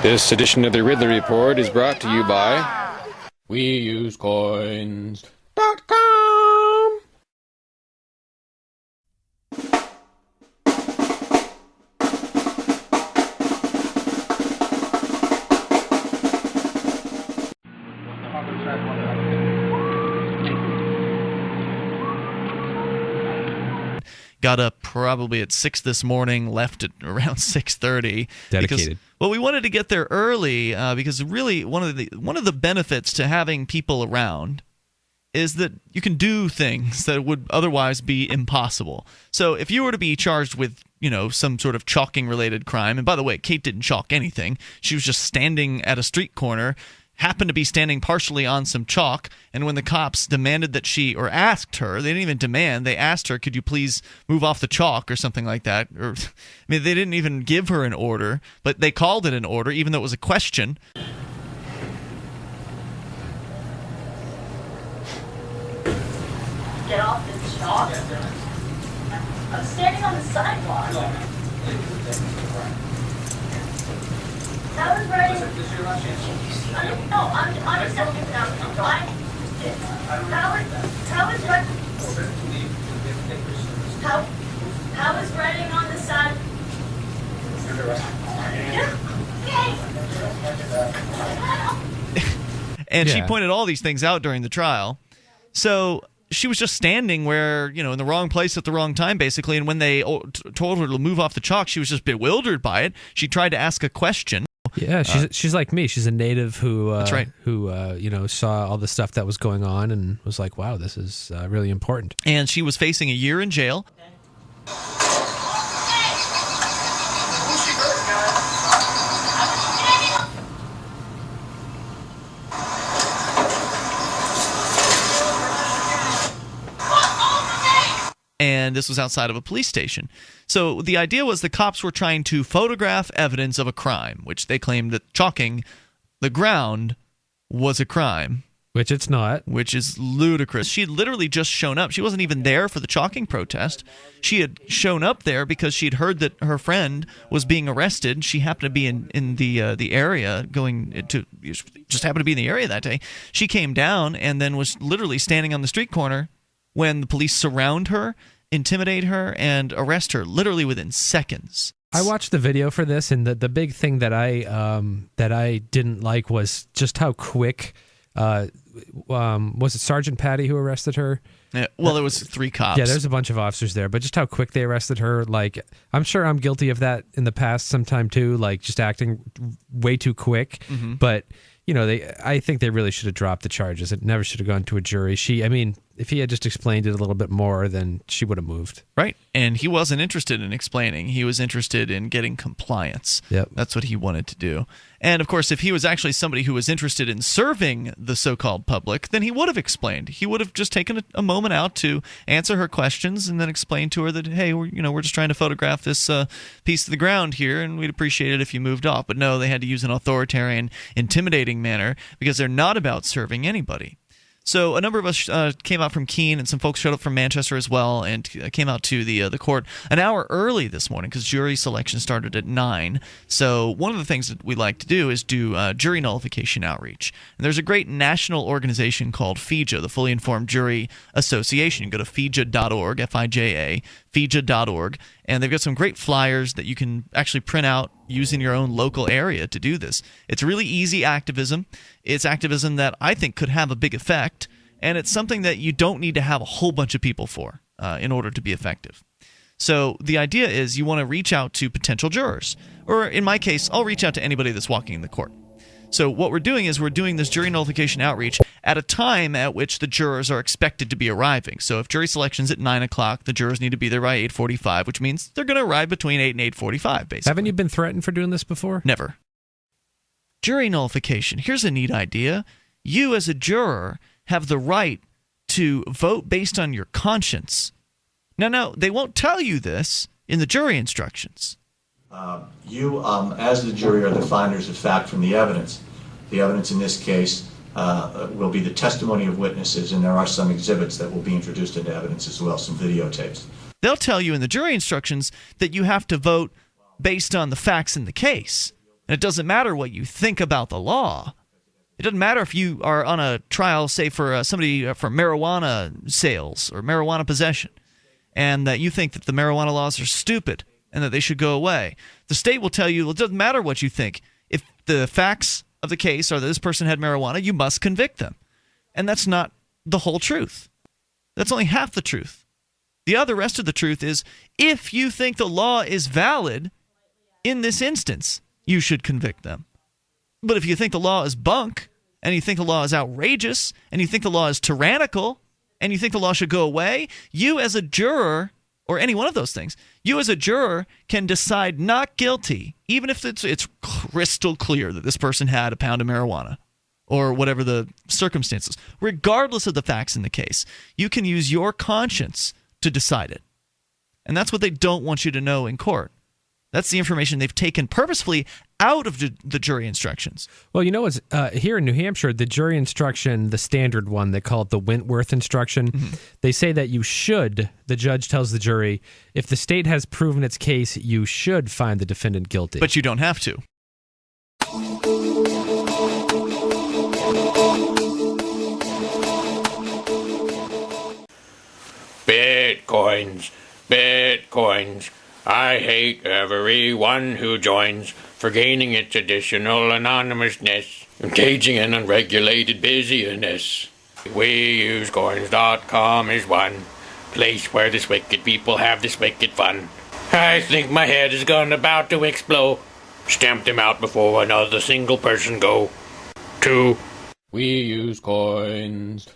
This edition of the Ridley Report is brought to you by WeUseCoins.com. Got up probably at 6 this morning, left at around 6:30. Dedicated. Well, we wanted to get there early because really one of the benefits to having people around is that you can do things that would otherwise be impossible. So if you were to be charged with, some sort of chalking related crime, and by the way, Kate didn't chalk anything. She was just standing at a street corner, happened to be standing partially on some chalk, and when the cops demanded that asked her, they didn't even demand, they asked her, could you please move off the chalk or something like that? Or, they didn't even give her an order, but they called it an order, even though it was a question. Get off the chalk. I'm standing on the sidewalk. How is writing? No, I'm stepping down. How is writing on the side? And she pointed all these things out during the trial. So she was just standing where, in the wrong place at the wrong time, basically. And when they told her to move off the chalk, she was just bewildered by it. She tried to ask a question. Yeah, she's like me. She's a native who that's right. Who saw all the stuff that was going on and was like, wow, this is really important. And she was facing a year in jail. And this was outside of a police station. So the idea was the cops were trying to photograph evidence of a crime, which they claimed that chalking the ground was a crime. Which it's not. Which is ludicrous. She had literally just shown up. She wasn't even there for the chalking protest. She had shown up there because she'd heard that her friend was being arrested. She happened to be in the area just happened to be in the area that day. She came down and then was literally standing on the street corner when the police surround her, intimidate her, and arrest her literally within seconds. I watched the video for this, and the big thing that I didn't like was just how quick. Was it Sergeant Patty who arrested her? Yeah, well, there was 3 cops. Yeah, there's a bunch of officers there, but just how quick they arrested her. Like, I'm sure I'm guilty of that in the past sometime too, like just acting way too quick. Mm-hmm. But I think they really should have dropped the charges. It never should have gone to a jury. If he had just explained it a little bit more, then she would have moved. Right. And he wasn't interested in explaining. He was interested in getting compliance. Yep. That's what he wanted to do. And, of course, if he was actually somebody who was interested in serving the so-called public, then he would have explained. He would have just taken a moment out to answer her questions and then explain to her that, hey, we're just trying to photograph this piece of the ground here, and we'd appreciate it if you moved off. But no, they had to use an authoritarian, intimidating manner because they're not about serving anybody. So a number of us came out from Keene, and some folks showed up from Manchester as well, and came out to the court an hour early this morning because jury selection started at 9. So one of the things that we like to do is do jury nullification outreach. And there's a great national organization called FIJA, the Fully Informed Jury Association. You can go to fija.org, F-I-J-A, fija.org, and they've got some great flyers that you can actually print out using your own local area to do this. It's really easy activism. It's activism that I think could have a big effect, and it's something that you don't need to have a whole bunch of people for in order to be effective. So the idea is you want to reach out to potential jurors, or in my case, I'll reach out to anybody that's walking in the court. So what we're doing is we're doing this jury nullification outreach at a time at which the jurors are expected to be arriving. So if jury selection's at 9 o'clock, the jurors need to be there by 8:45, which means they're going to arrive between 8 and 8:45, basically. Haven't you been threatened for doing this before? Never. Jury nullification. Here's a neat idea. You as a juror have the right to vote based on your conscience. Now, they won't tell you this in the jury instructions. You, as the jury, are the finders of fact from the evidence. The evidence in this case will be the testimony of witnesses, and there are some exhibits that will be introduced into evidence as well, some videotapes. They'll tell you in the jury instructions that you have to vote based on the facts in the case. And it doesn't matter what you think about the law. It doesn't matter if you are on a trial, say, for somebody for marijuana sales or marijuana possession, and that you think that the marijuana laws are stupid and that they should go away. The state will tell you, well, it doesn't matter what you think. If the facts of the case are that this person had marijuana, you must convict them. And that's not the whole truth. That's only half the truth. The other rest of the truth is, if you think the law is valid in this instance, you should convict them. But if you think the law is bunk, and you think the law is outrageous, and you think the law is tyrannical, and you think the law should go away, you as a juror, or any one of those things, you as a juror can decide not guilty, even if it's crystal clear that this person had a pound of marijuana, or whatever the circumstances. Regardless of the facts in the case, you can use your conscience to decide it. And that's what they don't want you to know in court. That's the information they've taken purposefully out of the jury instructions. Well, you know what's here in New Hampshire, the jury instruction, the standard one, they call it the Wentworth instruction. They say that the judge tells the jury, if the state has proven its case, you should find the defendant guilty. But you don't have to. Bitcoins, Bitcoins. I hate everyone who joins for gaining its additional anonymousness, engaging in unregulated busyness. WeUseCoins.com is one place where this wicked people have this wicked fun. I think my head is about to explode. Stamp them out before another single person go. 2. We use coins.